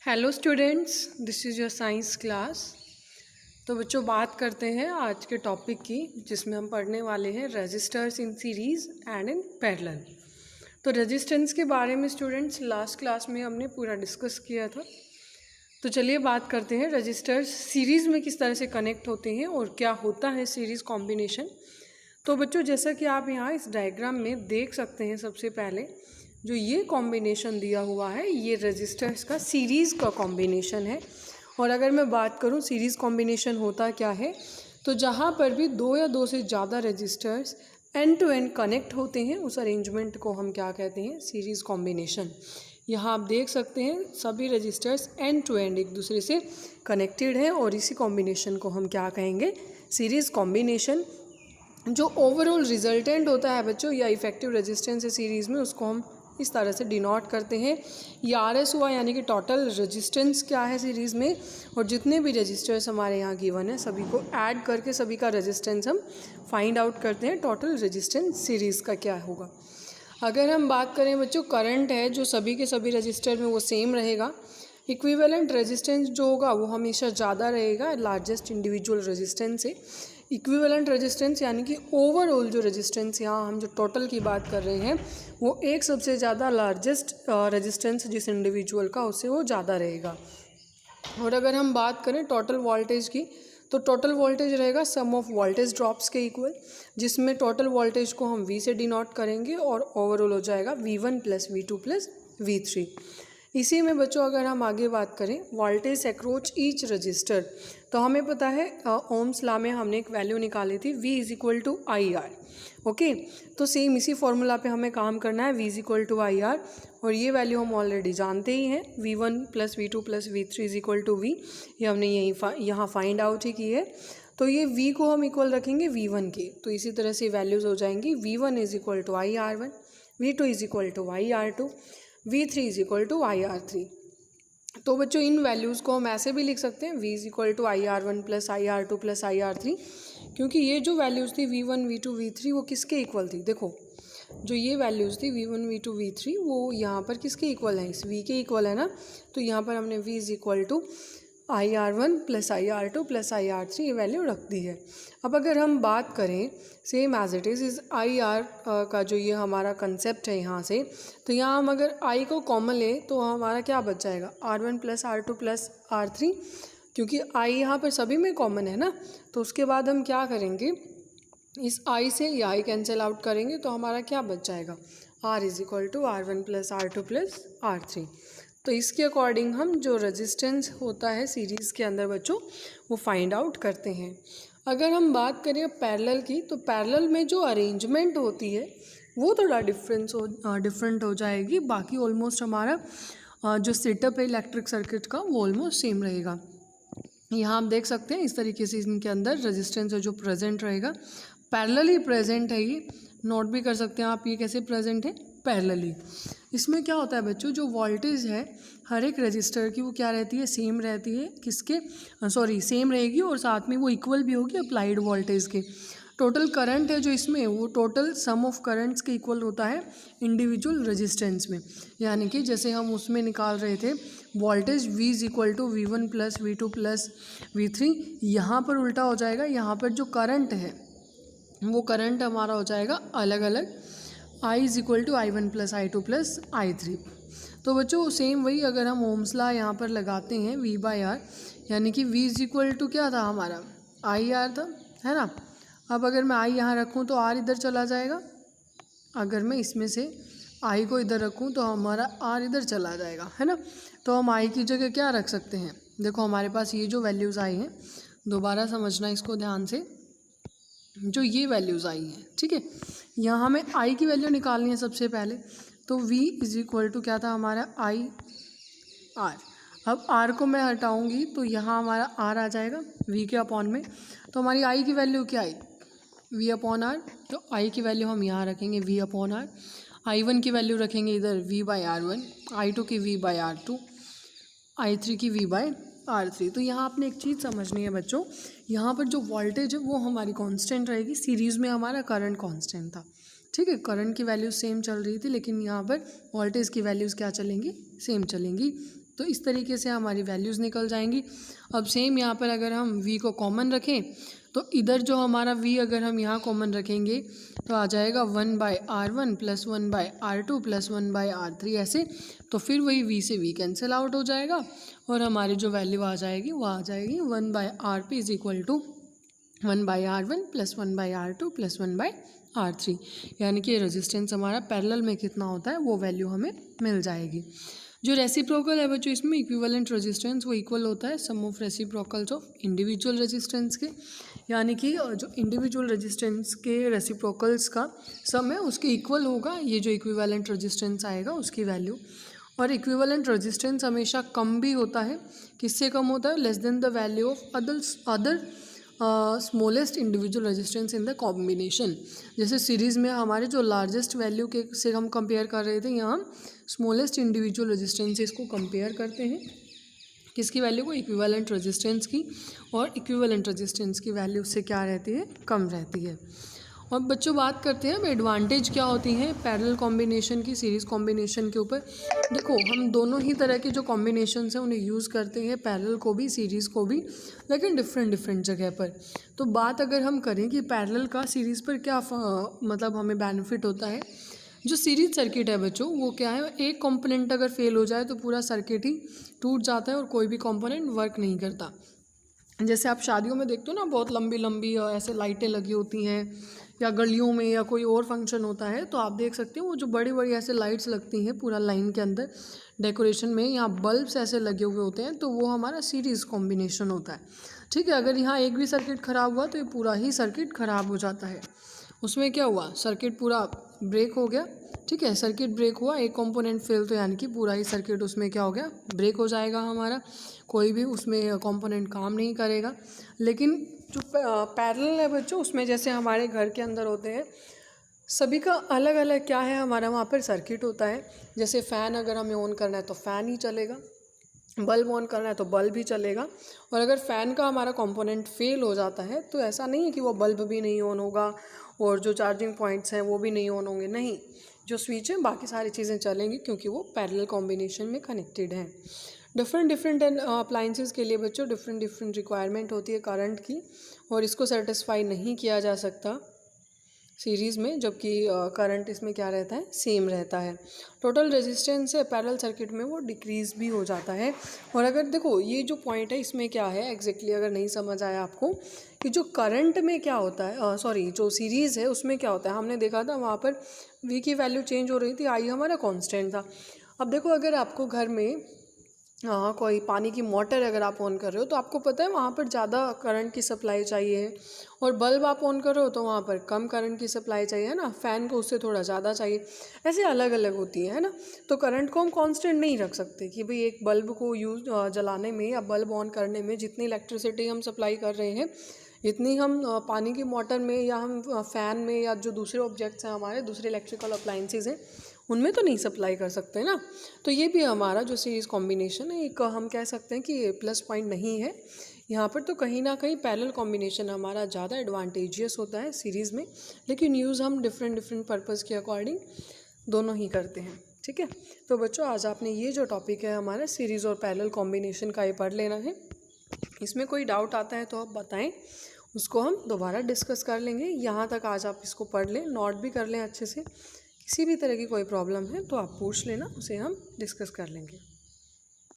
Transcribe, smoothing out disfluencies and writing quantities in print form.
Hello students, this is your science class. तो बच्चों बात करते हैं आज के टॉपिक की, जिसमें हम पढ़ने वाले हैं resistors in series and in parallel. तो रेजिस्टेंस के बारे में स्टूडेंट्स लास्ट क्लास में हमने पूरा डिस्कस किया था। तो चलिए बात करते हैं रजिस्टर्स सीरीज़ में किस तरह से कनेक्ट होते हैं और क्या होता है सीरीज़ कॉम्बिनेशन। तो बच्चों जैसा कि आप यहाँ इस डायग्राम में देख सकते हैं, सबसे पहले जो ये कॉम्बिनेशन दिया हुआ है ये रजिस्टर्स का सीरीज़ का कॉम्बिनेशन है। और अगर मैं बात करूँ सीरीज़ कॉम्बिनेशन होता क्या है, तो जहाँ पर भी दो या दो से ज़्यादा resistors end to end connect होते हैं उस अरेंजमेंट को हम क्या कहते हैं, सीरीज़ कॉम्बिनेशन। यहाँ आप देख सकते हैं सभी रजिस्टर्स एंड टू एंड एक दूसरे से कनेक्टेड हैं और इसी कॉम्बिनेशन को हम क्या कहेंगे, सीरीज़ कॉम्बिनेशन। जो ओवरऑल रिजल्टेंट होता है बच्चों या इफेक्टिव रेजिस्टेंस है सीरीज़ में, उसको हम इस तरह से डिनोट करते हैं। ये RS हुआ, यानी कि टोटल रेजिस्टेंस क्या है सीरीज़ में, और जितने भी रजिस्टर्स हमारे यहाँ गिवन है सभी को ऐड करके सभी का रेजिस्टेंस हम फाइंड आउट करते हैं। टोटल रेजिस्टेंस सीरीज़ का क्या होगा। अगर हम बात करें बच्चों, करंट है जो सभी के सभी रजिस्टर में वो सेम रहेगा। इक्विवेलेंट रेजिस्टेंस जो होगा वो हमेशा ज़्यादा रहेगा लार्जेस्ट इंडिविजुअल रेजिस्टेंस से। इक्विवेलेंट रेजिस्टेंस यानी कि ओवरऑल जो रेजिस्टेंस, यहाँ हम जो टोटल की बात कर रहे हैं, वो एक सबसे ज़्यादा लार्जेस्ट रेजिस्टेंस जिस इंडिविजुअल का उससे वो ज़्यादा रहेगा। और अगर हम बात करें टोटल वोल्टेज की, तो टोटल वोल्टेज रहेगा सम ऑफ वोल्टेज ड्रॉप्स के इक्वल, जिसमें टोटल वोल्टेज को हम V से डिनोट करेंगे और ओवरऑल हो जाएगा V1 plus V2 plus V3। इसी में बच्चों अगर हम आगे बात करें वोल्टेज अक्रॉस ईच रजिस्टर, तो हमें पता है ओम्स लॉ में हमने एक वैल्यू निकाली थी V is equal to IR। Okay, तो सेम इसी फॉर्मूला पे हमें काम करना है, V is equal to IR, और ये वैल्यू हम ऑलरेडी जानते ही हैं, V1 plus V2 plus V3 is equal to V। ये हमने यहाँ फाइंड आउट ही की है। तो ये V को हम इक्वल रखेंगे V1 के, तो इसी तरह से वैल्यूज़ हो जाएंगी V1 is equal to IR1, V2 is equal to IR2, V3 is equal to IR3। तो बच्चों इन वैल्यूज़ को हम ऐसे भी लिख सकते हैं, V is equal to IR1 plus IR2 plus IR3, क्योंकि ये जो वैल्यूज़ थी V1 V2 V3 वो किसके इक्वल थी। देखो जो ये वैल्यूज़ थी V1 V2 V3 वो यहाँ पर किसके इक्वल है, इस V के इक्वल है ना। तो यहाँ पर हमने V is equal to IR1 plus IR2 plus IR3 ये वैल्यू रख दी है। अब अगर हम बात करें सेम एज इट इज़ इस IR का जो ये हमारा कंसेप्ट है यहाँ से, तो यहाँ हम अगर I को कॉमन लें तो हमारा क्या बच जाएगा, R1 plus R2 plus R3, क्योंकि I यहाँ पर सभी में कॉमन है ना। तो उसके बाद हम क्या करेंगे, इस I से ये I कैंसिल आउट करेंगे तो हमारा क्या बच जाएगा, R is equal to R1 plus R2 plus R3। तो इसके अकॉर्डिंग हम जो रेजिस्टेंस होता है सीरीज़ के अंदर बच्चों वो फाइंड आउट करते हैं। अगर हम बात करें पैरेलल की, तो पैरेलल में जो अरेंजमेंट होती है वो थोड़ा डिफरेंट हो जाएगी। बाकी ऑलमोस्ट हमारा जो सेटअप है इलेक्ट्रिक सर्किट का वो ऑलमोस्ट सेम रहेगा। यहाँ आप देख सकते हैं इस तरीके से इनके अंदर रेजिस्टेंस है जो प्रेजेंट रहेगा, पैरेलली प्रेजेंट है। ये नोट भी कर सकते हैं आप, ये कैसे प्रेजेंट है, पैरेलली। इसमें क्या होता है बच्चों, जो वोल्टेज है हर एक रजिस्टर की वो क्या रहती है, सेम रहती है, किसके सेम रहेगी, और साथ में वो इक्वल भी होगी अप्लाइड वोल्टेज के। टोटल करंट है जो इसमें वो टोटल सम ऑफ करंट्स के इक्वल होता है इंडिविजुअल रेजिस्टेंस में। यानी कि जैसे हम उसमें निकाल रहे थे voltage V is equal to V1 plus V2 plus V3, यहाँ पर उल्टा हो जाएगा। यहाँ पर जो करंट है वो करंट हमारा हो जाएगा अलग अलग, I is equal to I1 plus I2 plus I3। तो बच्चों सेम वही अगर हम ओम्स लॉ यहाँ पर लगाते हैं V बाई R, यानी कि V इज इक्वल टू क्या था हमारा IR था, है ना। अब अगर मैं I यहाँ रखूँ तो R इधर चला जाएगा, अगर मैं इसमें से I को इधर रखूँ तो हमारा R इधर चला जाएगा, है ना। तो हम I की जगह क्या रख सकते हैं, देखो हमारे पास ये जो वैल्यूज़ आई हैं, दोबारा समझना इसको ध्यान से, जो ये वैल्यूज़ आई हैं, ठीक है। यहाँ हमें I की वैल्यू निकालनी है सबसे पहले, तो V इज इक्वल टू क्या था हमारा IR। अब R को मैं हटाऊँगी तो यहाँ हमारा R आ जाएगा V के अपॉन में, तो हमारी I की वैल्यू क्या आई, V अपॉन R। तो I की वैल्यू हम यहाँ रखेंगे V अपॉन R, I1 की वैल्यू रखेंगे इधर V बाई R1, I2 की V बाई R2, I3 की V बाई R3। तो यहाँ आपने एक चीज़ समझनी है बच्चों, यहाँ पर जो वोल्टेज है वो हमारी कांस्टेंट रहेगी, सीरीज़ में हमारा करंट कांस्टेंट था, ठीक है। करंट की वैल्यूज़ सेम चल रही थी, लेकिन यहाँ पर वोल्टेज की वैल्यूज़ क्या चलेंगी, सेम चलेंगी। तो इस तरीके से हमारी वैल्यूज़ निकल जाएंगी। अब सेम यहाँ पर अगर हम v को कॉमन रखें तो इधर जो हमारा v अगर हम यहाँ कॉमन रखेंगे तो आ जाएगा 1/r1 + 1/r2 + 1/r3 ऐसे। तो फिर वही v से v कैंसिल आउट हो जाएगा और हमारी जो वैल्यू आ जाएगी वो आ जाएगी 1/rp = 1/r1 + 1/r2 + 1/r3, यानी कि रेजिस्टेंस हमारा पैरेलल में कितना होता है वो वैल्यू हमें मिल जाएगी। जो रेसिप्रोकल है बच्चों, इसमें इक्विवेलेंट रेजिस्टेंस वो इक्वल होता है sum of reciprocals of individual resistance के, यानी कि जो इंडिविजुअल रेजिस्टेंस के रेसिप्रोकल्स का सम है उसके इक्वल होगा ये जो इक्विवेलेंट रेजिस्टेंस आएगा उसकी वैल्यू। और इक्विवेलेंट रेजिस्टेंस हमेशा कम भी होता है, किससे कम होता है, less than the value of other smallest individual resistance in the combination. जैसे सीरीज़ में हमारे जो लार्जेस्ट वैल्यू के से हम कंपेयर कर रहे थे, यहाँ हम स्मॉलेस्ट इंडिविजुअल रेजिस्टेंसेस को कंपेयर करते हैं, किसकी वैल्यू को, इक्विवेलेंट रेजिस्टेंस की। और इक्विवेलेंट रेजिस्टेंस की वैल्यू उससे क्या रहती है, कम रहती है। और बच्चों बात करते हैं अब एडवांटेज क्या होती हैं पैरेलल कॉम्बिनेशन की सीरीज़ कॉम्बिनेशन के ऊपर। देखो हम दोनों ही तरह के जो कॉम्बिनेशंस हैं उन्हें यूज़ करते हैं, पैरेलल को भी सीरीज़ को भी, लेकिन डिफरेंट जगह पर। तो बात अगर हम करें कि पैरेलल का सीरीज़ पर क्या मतलब हमें बेनिफिट होता है, जो सीरीज सर्किट है बच्चों वो क्या है, एक कंपोनेंट अगर फेल हो जाए तो पूरा सर्किट ही टूट जाता है और कोई भी कंपोनेंट वर्क नहीं करता। जैसे आप शादियों में देखते हो ना, बहुत लंबी लंबी ऐसे लाइटें लगी होती हैं, या गलियों में या कोई और फंक्शन होता है तो आप देख सकते हो वो जो बड़ी बड़ी ऐसे लाइट्स लगती हैं पूरा लाइन के अंदर डेकोरेशन में, यहाँ बल्ब्स ऐसे लगे हुए होते हैं, तो वो हमारा सीरीज़ कॉम्बिनेशन होता है। ठीक है, अगर यहाँ एक भी सर्किट ख़राब हुआ तो ये पूरा ही सर्किट ख़राब हो जाता है। उसमें क्या हुआ, सर्किट पूरा ब्रेक हो गया। ठीक है, सर्किट ब्रेक हुआ, एक कंपोनेंट फेल, तो यानी कि पूरा ही सर्किट उसमें क्या हो गया, ब्रेक हो जाएगा हमारा, कोई भी उसमें कंपोनेंट काम नहीं करेगा। लेकिन जो पैरेलल है बच्चों, उसमें जैसे हमारे घर के अंदर होते हैं सभी का अलग अलग क्या है, हमारा वहाँ पर सर्किट होता है। जैसे फ़ैन अगर हमें ऑन करना है तो फ़ैन ही चलेगा, बल्ब ऑन करना है तो बल्ब ही चलेगा। और अगर फ़ैन का हमारा कंपोनेंट फेल हो जाता है तो ऐसा नहीं है कि वो बल्ब भी नहीं ऑन होगा और जो चार्जिंग पॉइंट्स हैं वो भी नहीं ऑन होंगे, नहीं, जो स्विच है बाकी सारी चीज़ें चलेंगी क्योंकि वो पैरेलल कॉम्बिनेशन में कनेक्टेड हैं। डिफरेंट अप्लाइंसेस के लिए बच्चों डिफरेंट रिक्वायरमेंट होती है करंट की, और इसको सेटिस्फाई नहीं किया जा सकता सीरीज़ में, जबकि करंट इसमें क्या रहता है, सेम रहता है। टोटल रेजिस्टेंस है पैरेलल सर्किट में वो डिक्रीज़ भी हो जाता है। और अगर देखो ये जो पॉइंट है इसमें क्या है एग्जैक्टली अगर नहीं समझ आया आपको कि जो करंट में क्या होता है, सॉरी जो सीरीज़ है उसमें क्या होता है, हमने देखा था वहाँ पर v की वैल्यू चेंज हो रही थी, आई हमारा कांस्टेंट था। अब देखो अगर आपको घर में कोई पानी की मोटर अगर आप ऑन कर रहे हो तो आपको पता है वहाँ पर ज़्यादा करंट की सप्लाई चाहिए, और बल्ब आप ऑन कर रहे हो तो वहाँ पर कम करंट की सप्लाई चाहिए, है ना, फ़ैन को उससे थोड़ा ज़्यादा चाहिए, ऐसे अलग अलग होती है ना। तो करंट को हम कांस्टेंट नहीं रख सकते कि भाई एक बल्ब को जलाने में या बल्ब ऑन करने में जितनी इलेक्ट्रिसिटी हम सप्लाई कर रहे हैं इतनी हम पानी की मोटर में या हम फ़ैन में या जो दूसरे ऑब्जेक्ट्स हैं हमारे दूसरे इलेक्ट्रिकल अप्लाइंसेस हैं उनमें तो नहीं सप्लाई कर सकते ना। तो ये भी हमारा जो सीरीज़ कॉम्बिनेशन है एक हम कह सकते हैं कि ये प्लस पॉइंट नहीं है यहाँ पर। तो कहीं ना कहीं पैरेलल कॉम्बिनेशन हमारा ज़्यादा एडवांटेजियस होता है सीरीज़ में, लेकिन यूज़ हम डिफरेंट पर्पज़ के अकॉर्डिंग दोनों ही करते हैं। ठीक है, तो बच्चों आज आपने ये जो टॉपिक है हमारा सीरीज़ और पैरेलल कॉम्बिनेशन का ये पढ़ लेना है। इसमें कोई डाउट आता है तो आप बताएं, उसको हम दोबारा डिस्कस कर लेंगे। यहाँ तक आज आप इसको पढ़ लें, नोट भी कर लें अच्छे से। किसी भी तरह की कोई प्रॉब्लम है तो आप पूछ लेना, उसे हम डिस्कस कर लेंगे।